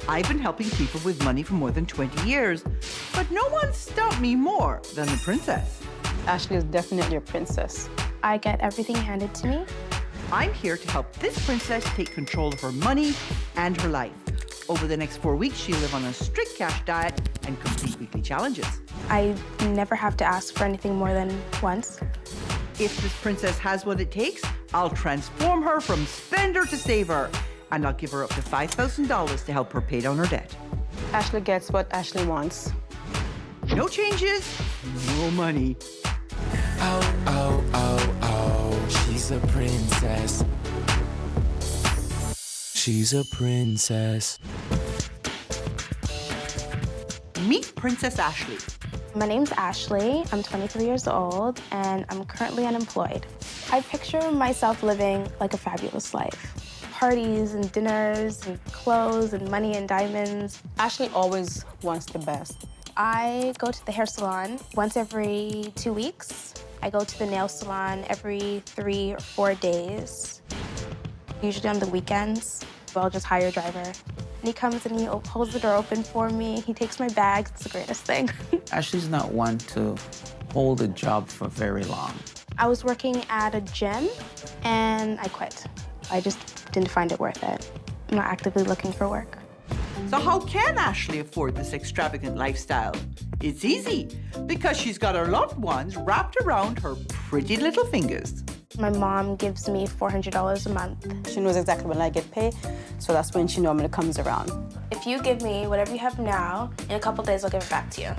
I've been helping people with money for more than 20 years, but no one stumped me more than the princess. Ashley is definitely a princess. I get everything handed to me. I'm here to help this princess take control of her money and her life. Over the next 4 weeks, she'll live on a strict cash diet and complete weekly challenges. I never have to ask for anything more than once. If this princess has what it takes, I'll transform her from spender to saver. And I'll give her up to $5,000 to help her pay down her debt. Ashley gets what Ashley wants. No changes, no money. Oh, oh, oh, oh, she's a princess. She's a princess. Meet Princess Ashley. My name's Ashley. I'm 23 years old, and I'm currently unemployed. I picture myself living like a fabulous life. Parties and dinners and clothes and money and diamonds. Ashley always wants the best. I go to the hair salon once every 2 weeks. I go to the nail salon every 3 or 4 days. Usually on the weekends, I'll just hire a driver. And he comes and he holds the door open for me. He takes my bags. It's the greatest thing. Ashley's not one to hold a job for very long. I was working at a gym and I quit. I just didn't find it worth it. I'm not actively looking for work. So how can Ashley afford this extravagant lifestyle? It's easy, because she's got her loved ones wrapped around her pretty little fingers. My mom gives me $400 a month. She knows exactly when I get paid, so that's when she normally comes around. If you give me whatever you have now, in a couple days I'll give it back to you.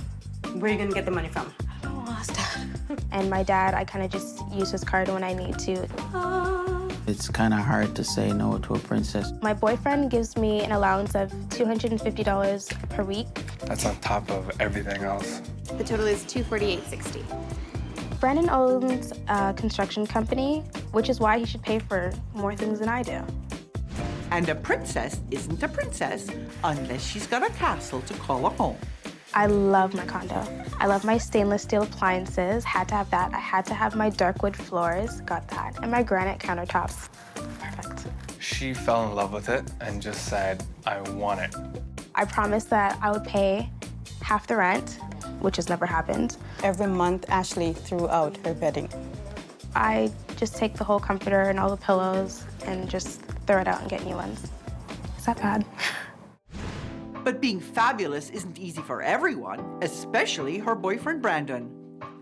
Where are you gonna get the money from? I don't know, ask Dad. And my dad, I kind of just use his card when I need to. It's kind of hard to say no to a princess. My boyfriend gives me an allowance of $250 per week. That's on top of everything else. The total is $248.60. Brandon owns a construction company, which is why he should pay for more things than I do. And a princess isn't a princess unless she's got a castle to call a home. I love my condo. I love my stainless steel appliances. Had to have that. I had to have my dark wood floors. Got that. And my granite countertops. Perfect. She fell in love with it and just said, I want it. I promised that I would pay half the rent, which has never happened. Every month, Ashley threw out her bedding. I just take the whole comforter and all the pillows and just throw it out and get new ones. Is that bad? But being fabulous isn't easy for everyone, especially her boyfriend, Brandon.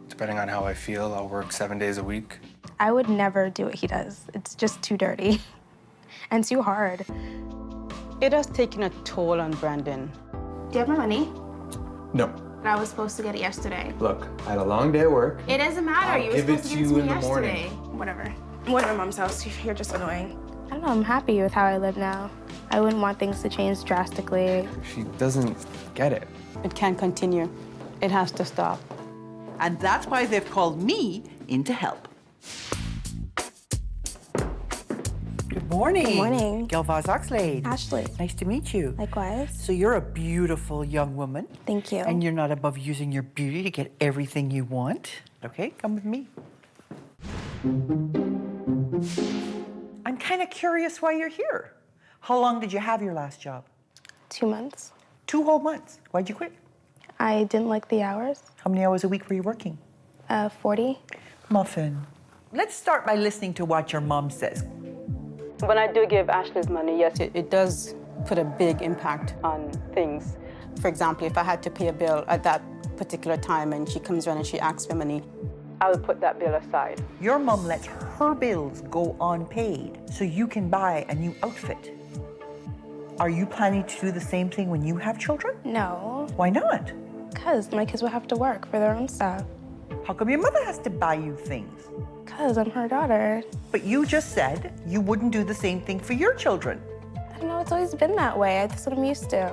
Depending on how I feel, I'll work 7 days a week. I would never do what he does. It's just too dirty and too hard. It has taken a toll on Brandon. Do you have my money? No. I was supposed to get it yesterday. Look, I had a long day at work. It doesn't matter. I'll You were give it supposed to to give it you to in me the morning. yesterday. Whatever. I'm going to my mom's house. You're just annoying. I don't know. I'm happy with how I live now. I wouldn't want things to change drastically. She doesn't get it. It can't continue. It has to stop. And that's why they've called me in to help. Good morning. Good morning. Gail Vaz-Oxlade. Ashley. Nice to meet you. Likewise. So you're a beautiful young woman. Thank you. And you're not above using your beauty to get everything you want. Okay, come with me. I'm kind of curious why you're here. How long did you have your last job? 2 months. 2 whole months. Why'd you quit? I didn't like the hours. How many hours a week were you working? 40. Muffin. Let's start by listening to what your mom says. When I do give Ashley's money, yes, it does put a big impact on things. For example, if I had to pay a bill at that particular time and she comes around and she asks for money, I would put that bill aside. Your mom lets her bills go unpaid so you can buy a new outfit. Are you planning to do the same thing when you have children? No, Why not? because my kids will have to work for their own stuff. How come your mother has to buy you things? Because I'm her daughter. But you just said you wouldn't do the same thing for your children. I don't know, it's always been that way. That's what I'm used to.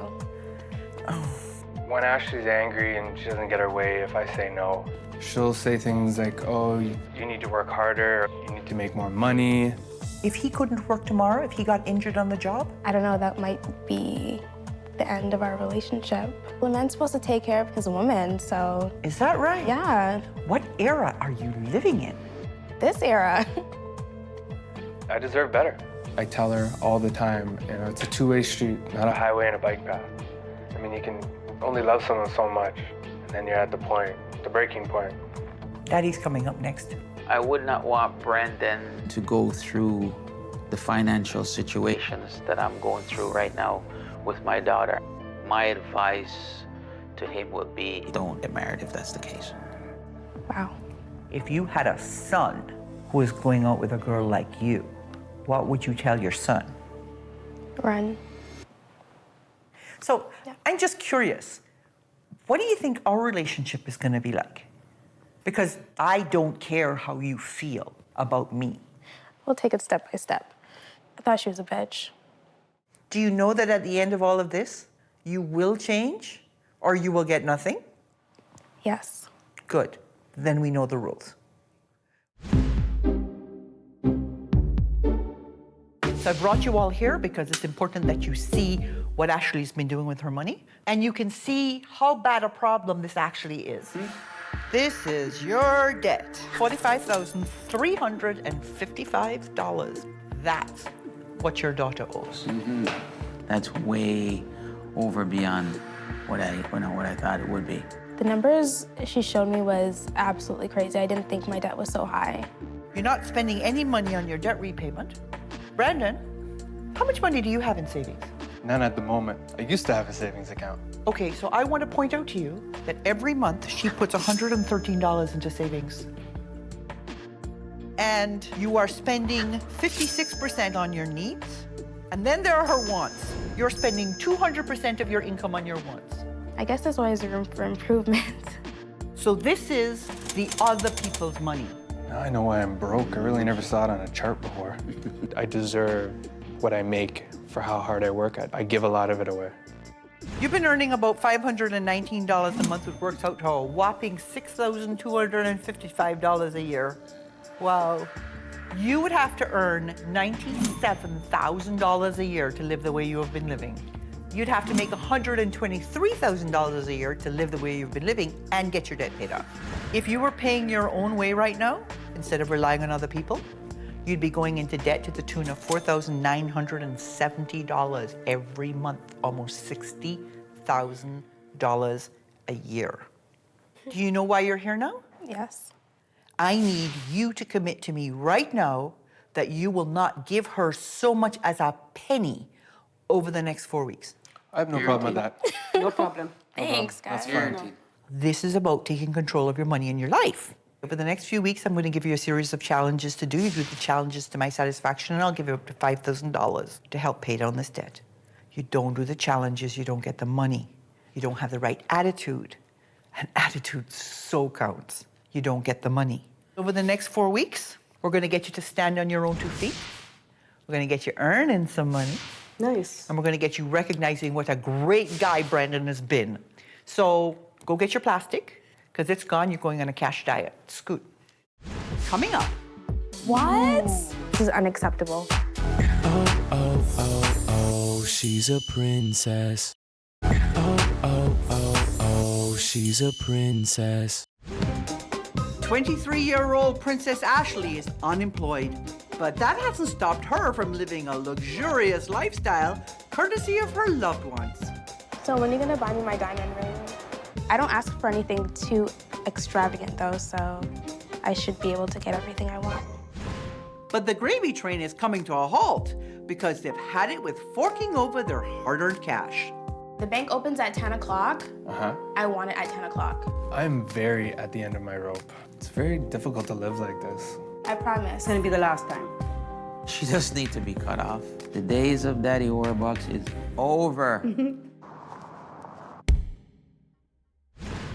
When Ashley's angry and she doesn't get her way, if I say no, she'll say things like, oh, you need to work harder, you need to make more money. If he couldn't work tomorrow, if he got injured on the job? I don't know, that might be the end of our relationship. The man's supposed to take care of his woman, so Is that right? yeah, What era are you living in? this era. I deserve better. I tell her all the time, you know, it's a two-way street, not a highway and a bike path. I mean, you can only love someone so much, and then you're at the point, the breaking point. Daddy's coming up next. I would not want Brandon to go through the financial situations that I'm going through right now with my daughter. My advice to him would be, don't get married if that's the case. Wow. If you had a son who was going out with a girl like you, what would you tell your son? Run. So I'm just curious, what do you think our relationship is going to be like? Because I don't care how you feel about me. We'll take it step by step. I thought she was a bitch. Do you know that at the end of all of this, you will change or you will get nothing? Yes. Good. Then we know the rules. So I brought you all here because it's important that you see what Ashley's been doing with her money, and you can see how bad a problem this actually is. This is your debt, $45,355. That's what your daughter owes. That's way over beyond what I thought it would be. The numbers she showed me was absolutely crazy. I didn't think my debt was so high. You're not spending any money on your debt repayment. Brandon, how much money do you have in savings? None at the moment. I used to have a savings account. Okay, so I want to point out to you that every month she puts $113 into savings. And you are spending 56% on your needs. And then there are her wants. You're spending 200% of your income on your wants. I guess there's always room for improvement. So this is the other people's money. Now I know why I'm broke. I really never saw it on a chart before. I deserve what I make for how hard I work. I give a lot of it away. You've been earning about $519 a month, which works out to a whopping $6,255 a year. Wow. You would have to earn $97,000 a year to live the way you have been living. You'd have to make $123,000 a year to live the way you've been living and get your debt paid off. If you were paying your own way right now, instead of relying on other people, you'd be going into debt to the tune of $4,970 every month, almost $60,000 a year. Do you know why you're here now? Yes. I need you to commit to me right now that you will not give her so much as a penny over the next 4 weeks. I have no problem with that. No problem. Thanks, guys. Guaranteed. This is about taking control of your money and your life. Over the next few weeks, I'm going to give you a series of challenges to do. You do the challenges to my satisfaction, and I'll give you up to $5,000 to help pay down this debt. You don't do the challenges, you don't get the money. You don't have the right attitude. And attitude so counts. You don't get the money. Over the next 4 weeks, we're going to get you to stand on your own 2 feet. We're going to get you earning some money. Nice. And we're going to get you recognizing what a great guy Brandon has been. So go get your plastic, because it's gone. You're going on a cash diet. Scoot. Coming up. What? This is unacceptable. Oh, she's a princess. Oh, she's a princess. 23-year-old Princess Ashley is unemployed. But that hasn't stopped her from living a luxurious lifestyle, courtesy of her loved ones. So when are you gonna buy me my diamond ring? I don't ask for anything too extravagant though, so I should be able to get everything I want. But the gravy train is coming to a halt because they've had it with forking over their hard-earned cash. The bank opens at 10 o'clock. I want it at 10 o'clock. I'm very at the end of my rope. It's very difficult to live like this. I promise. It's gonna be the last time. She does need to be cut off. The days of Daddy Warbucks is over.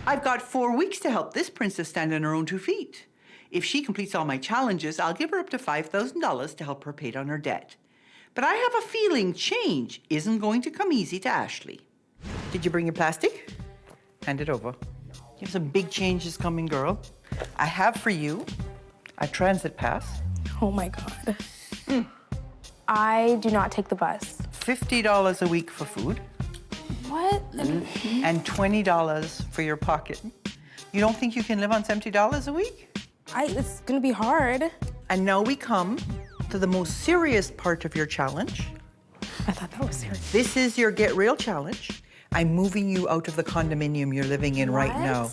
I've got 4 weeks to help this princess stand on her own 2 feet. If she completes all my challenges, I'll give her up to $5,000 to help her pay down her debt. But I have a feeling change isn't going to come easy to Ashley. Did you bring your plastic? Hand it over. You have some big changes coming, girl. I have for you a transit pass, Oh my God. I do not take the bus. $50 a week for food, What? and $20 for your pocket. You don't think you can live on $70 a week? It's gonna be hard. And now we come to the most serious part of your challenge. I thought that was serious. This is your Get Real challenge. I'm moving you out of the condominium you're living in right now.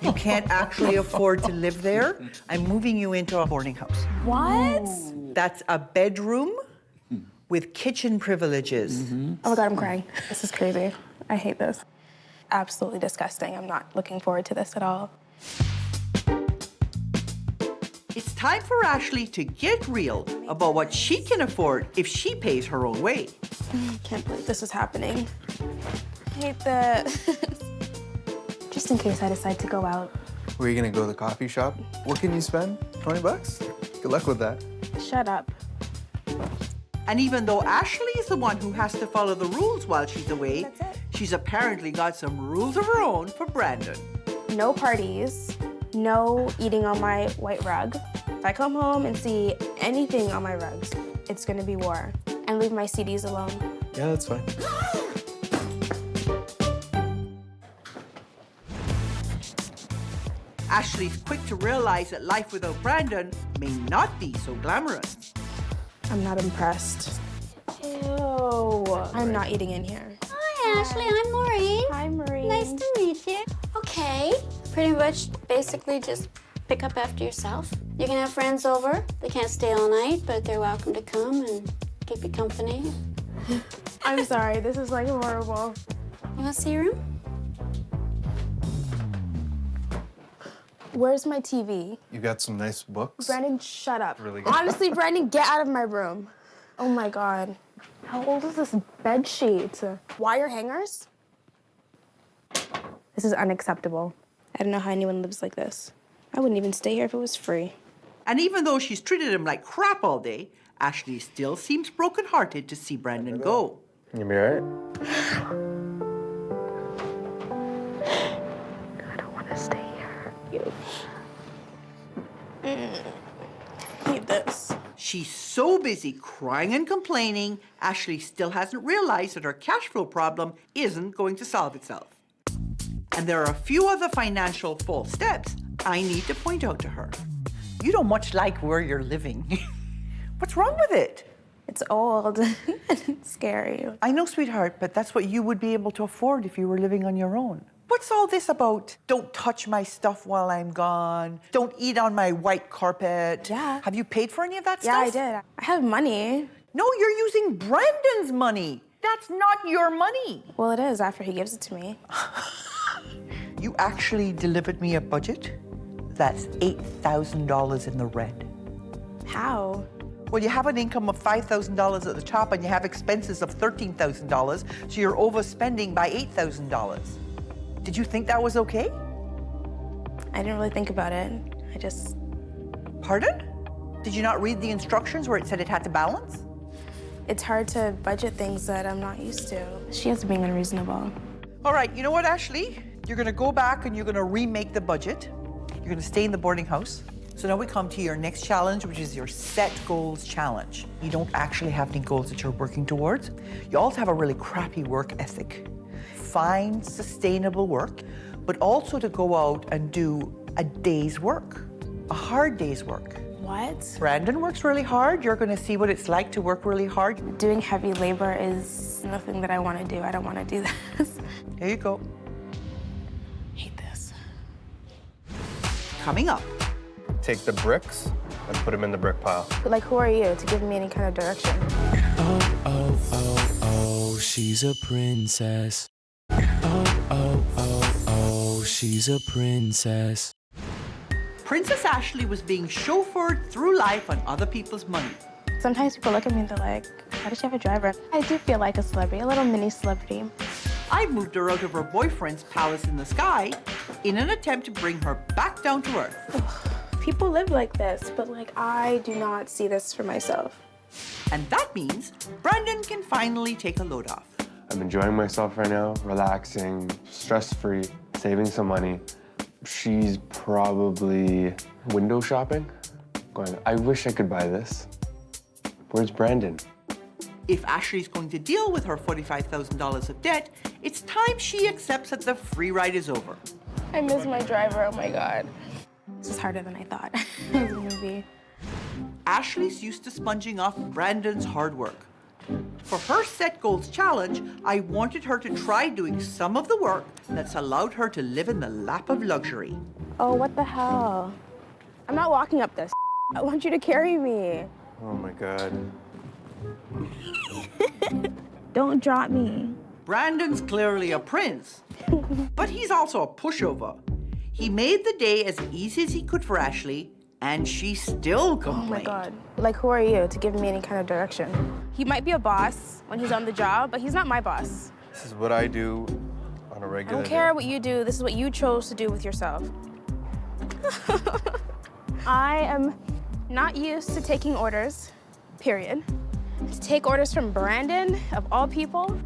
You can't actually afford to live there. I'm moving you into a boarding house. What? That's a bedroom with kitchen privileges. Oh my God, I'm crying. This is crazy. I hate this. Absolutely disgusting. I'm not looking forward to this at all. It's time for Ashley to get real about what she can afford if she pays her own way. I can't believe this is happening. I hate this. Just in case I decide to go out. Where are you gonna go to the coffee shop? What can you spend? 20 bucks? Good luck with that. Shut up. And even though Ashley is the one who has to follow the rules while she's away, That's it. she's apparently got some rules of her own for Brandon. No parties, no eating on my white rug. If I come home and see anything on my rugs, it's gonna be war. And leave my CDs alone. Yeah, that's fine. Ashley's quick to realize that life without Brandon may not be so glamorous. I'm not impressed. Ew. I'm not eating in here. Hi, Ashley. I'm Maureen. Hi, Marie. Nice to meet you. Okay. Pretty much basically just pick up after yourself. You can have friends over. They can't stay all night, but they're welcome to come and keep you company. I'm sorry, this is like horrible. You want to see your room? Where's my TV? You got some nice books? Brandon, shut up. Really good. Honestly, Brandon, get out of my room. Oh my God. How old is this bed sheet? Wire hangers? This is unacceptable. I don't know how anyone lives like this. I wouldn't even stay here if it was free. And even though she's treated him like crap all day, Ashley still seems brokenhearted to see Brandon go. You be all right? I don't want to stay here. Hate this. She's so busy crying and complaining, Ashley still hasn't realized that her cash flow problem isn't going to solve itself. And there are a few other financial false steps I need to point out to her. You don't much like where you're living. What's wrong with it? It's old and it's scary. I know, sweetheart, but that's what you would be able to afford if you were living on your own. What's all this about? Don't touch my stuff while I'm gone. Don't eat on my white carpet. Yeah. Have you paid for any of that Yeah, stuff? I did. I have money. No, you're using Brandon's money. That's not your money. Well, it is after he gives it to me. You actually delivered me a budget that's $8,000 in the red. How? Well, you have an income of $5,000 at the top and you have expenses of $13,000, so you're overspending by $8,000. Did you think that was okay? I didn't really think about it. I just... Pardon? Did you not read the instructions where it said it had to balance? It's hard to budget things that I'm not used to. She is being unreasonable. All right, you know what, Ashley? You're gonna go back and you're gonna remake the budget. You're gonna stay in the boarding house. So now we come to your next challenge, which is your set goals challenge. You don't actually have any goals that you're working towards. You also have a really crappy work ethic. Find sustainable work, but also to go out and do a day's work, a hard day's work. What? Brandon works really hard. You're gonna see what it's like to work really hard. Doing heavy labor is nothing that I want to do. I don't want to do this. Here you go. Hate this. Coming up. Take the bricks and put them in the brick pile. Like, who are you to give me any kind of direction? Oh, oh, oh, oh, she's a princess. Oh, oh, oh, oh, she's a princess. Princess Ashley was being chauffeured through life on other people's money. Sometimes people look at me and they're like, why does she have a driver? I do feel like a celebrity, a little mini celebrity. I moved her out of her boyfriend's palace in the sky in an attempt to bring her back down to earth. People live like this, but like, I do not see this for myself. And that means Brandon can finally take a load off. I'm enjoying myself right now, relaxing, stress-free, saving some money. She's probably window shopping, going, I wish I could buy this. Where's Brandon? If Ashley's going to deal with her $45,000 of debt, it's time she accepts that the free ride is over. I miss my driver, oh my God. This is harder than I thought. It was a movie. Ashley's used to sponging off Brandon's hard work. For her set goals challenge, I wanted her to try doing some of the work that's allowed her to live in the lap of luxury. Oh, what the hell? I'm not walking up this. I want you to carry me. Oh my God. Don't drop me. Brandon's clearly a prince, but he's also a pushover. He made the day as easy as he could for Ashley, and she still complained. Oh my God. Like, who are you to give me any kind of direction? He might be a boss when he's on the job, but he's not my boss. This is what I do on a I regular don't care day. what you do. This is what you chose to do with yourself. I am not used to taking orders, period. To take orders from Brandon, of all people.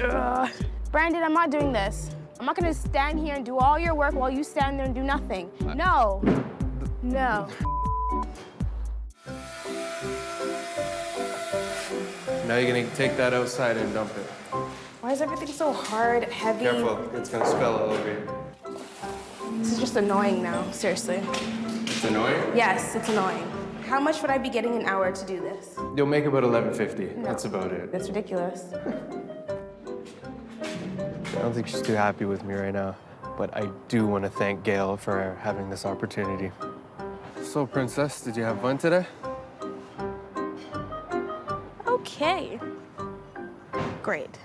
Ugh. Brandon, I'm not doing this. I'm not gonna stand here and do all your work while you stand there and do nothing. No. No. Now you're gonna take that outside and dump it. Why is everything so hard, heavy? Careful, it's gonna spill all over you. This is just annoying now, seriously. It's annoying? Yes, it's annoying. How much would I be getting an hour to do this? You'll make about $11.50. That's about it. That's ridiculous. I don't think she's too happy with me right now, but I do want to thank Gail for having this opportunity. So, Princess, did you have fun today? Okay. Great.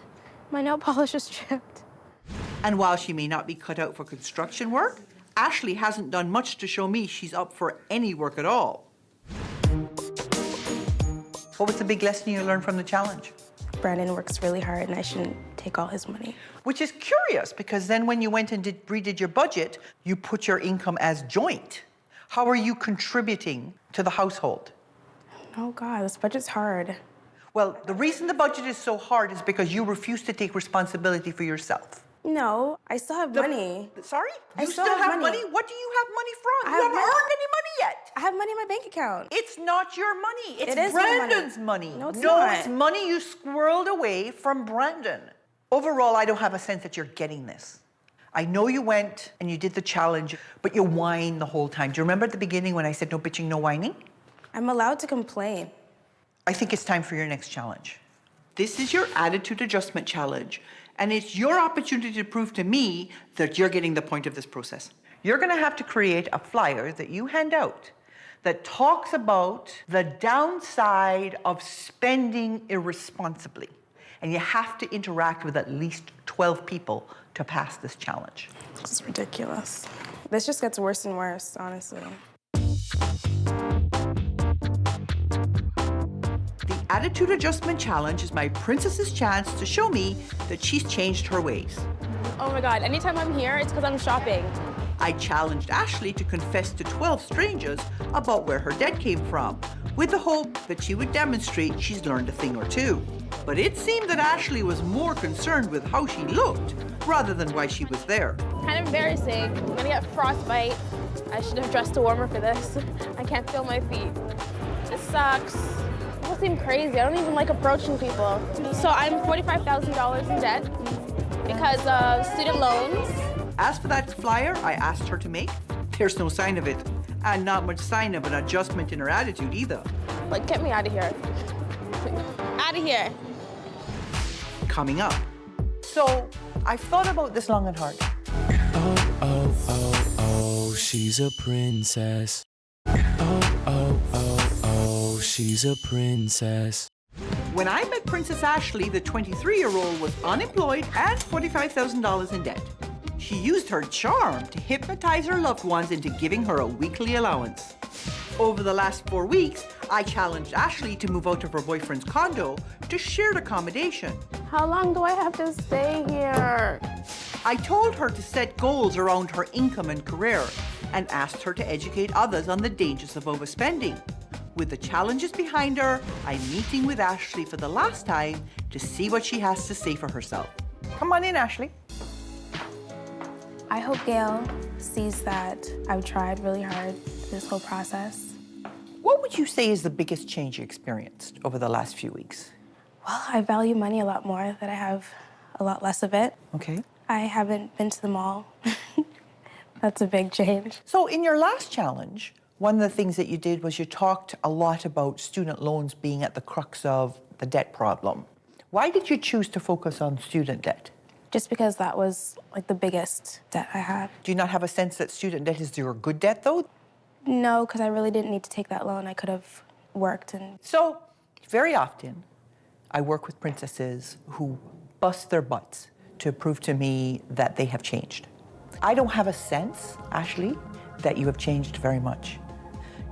My nail polish is chipped. And while she may not be cut out for construction work, Ashley hasn't done much to show me she's up for any work at all. What was the big lesson you learned from the challenge? Brandon works really hard and I shouldn't take all his money. Which is curious, because then when you went and redid your budget, you put your income as joint. How are you contributing to the household? Oh God, this budget's hard. Well, the reason the budget is so hard is because you refuse to take responsibility for yourself. No, I still have money. Sorry? I You still still have have money. money? What do you have money from? I You have haven't money. earned any money yet. I have money in my bank account. It's not your money. It's It is my money. Brandon's money. No, it's not. It's money you squirreled away from Brandon. Overall, I don't have a sense that you're getting this. I know you went and you did the challenge, but you whined the whole time. Do you remember at the beginning when I said no bitching, no whining? I'm allowed to complain. I think it's time for your next challenge. This is your attitude adjustment challenge, and it's your opportunity to prove to me that you're getting the point of this process. You're gonna have to create a flyer that you hand out that talks about the downside of spending irresponsibly. And you have to interact with at least 12 people to pass this challenge. This is ridiculous. This just gets worse and worse, honestly. The Attitude Adjustment Challenge is my princess's chance to show me that she's changed her ways. Oh my God, anytime I'm here, it's because I'm shopping. I challenged Ashley to confess to 12 strangers about where her debt came from, with the hope that she would demonstrate she's learned a thing or two. But it seemed that Ashley was more concerned with how she looked rather than why she was there. Kind of embarrassing. I'm gonna get frostbite. I should have dressed warmer for this. I can't feel my feet. This sucks. People seem crazy. I don't even like approaching people. So I'm $45,000 in debt because of student loans. As for that flyer I asked her to make, there's no sign of it. And not much sign of an adjustment in her attitude either. Like, get me out of here. Out of here. Coming up. So, I've thought about this long and hard. Oh, oh, oh, oh, she's a princess. Oh, oh, oh, oh, she's a princess. When I met Princess Ashley, the 23-year-old was unemployed and $45,000 in debt. She used her charm to hypnotize her loved ones into giving her a weekly allowance. Over the last 4 weeks, I challenged Ashley to move out of her boyfriend's condo to shared accommodation. How long do I have to stay here? I told her to set goals around her income and career and asked her to educate others on the dangers of overspending. With the challenges behind her, I'm meeting with Ashley for the last time to see what she has to say for herself. Come on in, Ashley. I hope Gail sees that I've tried really hard this whole process. What would you say is the biggest change you experienced over the last few weeks? Well, I value money a lot more, that I have a lot less of it. Okay. I haven't been to the mall. That's a big change. So in your last challenge, One of the things that you did was you talked a lot about student loans being at the crux of the debt problem. Why did you choose to focus on student debt? Just because that was like the biggest debt I had. Do you not have a sense that student debt is your good debt, though? No, because I really didn't need to take that loan. I could have worked and... So, very often, I work with princesses who bust their butts to prove to me that they have changed. I don't have a sense, Ashley, that you have changed very much.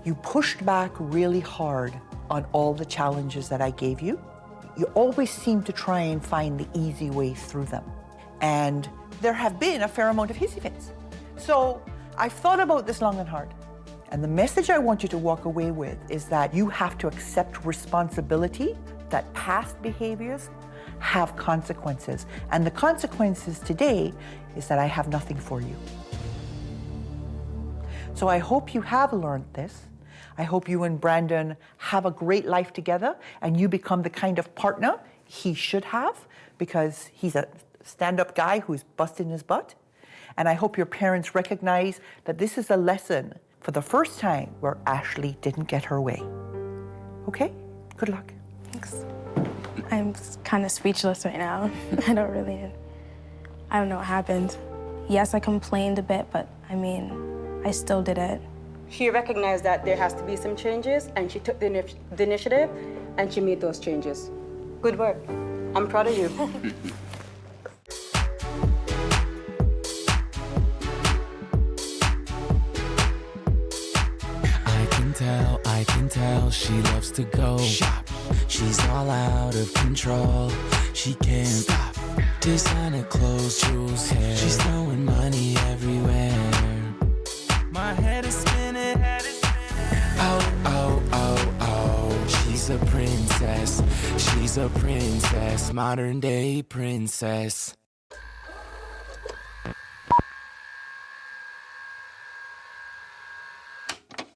You pushed back really hard on all the challenges that I gave you. You always seem to try and find the easy way through them. And there have been a fair amount of hissy fits. So I've thought about this long and hard. And the message I want you to walk away with is that you have to accept responsibility, that past behaviors have consequences. And the consequences today is that I have nothing for you. So I hope you have learned this. I hope you and Brandon have a great life together and you become the kind of partner he should have, because he's a stand-up guy who's busting his butt. And I hope your parents recognize that this is a lesson for the first time where Ashley didn't get her way. Okay? Good luck. Thanks. I'm kind of speechless right now. I don't know what happened. Yes, I complained a bit, but I mean, I still did it. She recognized that there has to be some changes, and she took the initiative, and she made those changes. Good work. I'm proud of you. I can tell she loves to go shop. She's all out of control. She can't stop. Designer clothes, jewels, hair. She's throwing money everywhere. My head is spinning. Oh, oh, oh, oh. She's a princess. She's a princess. Modern day princess.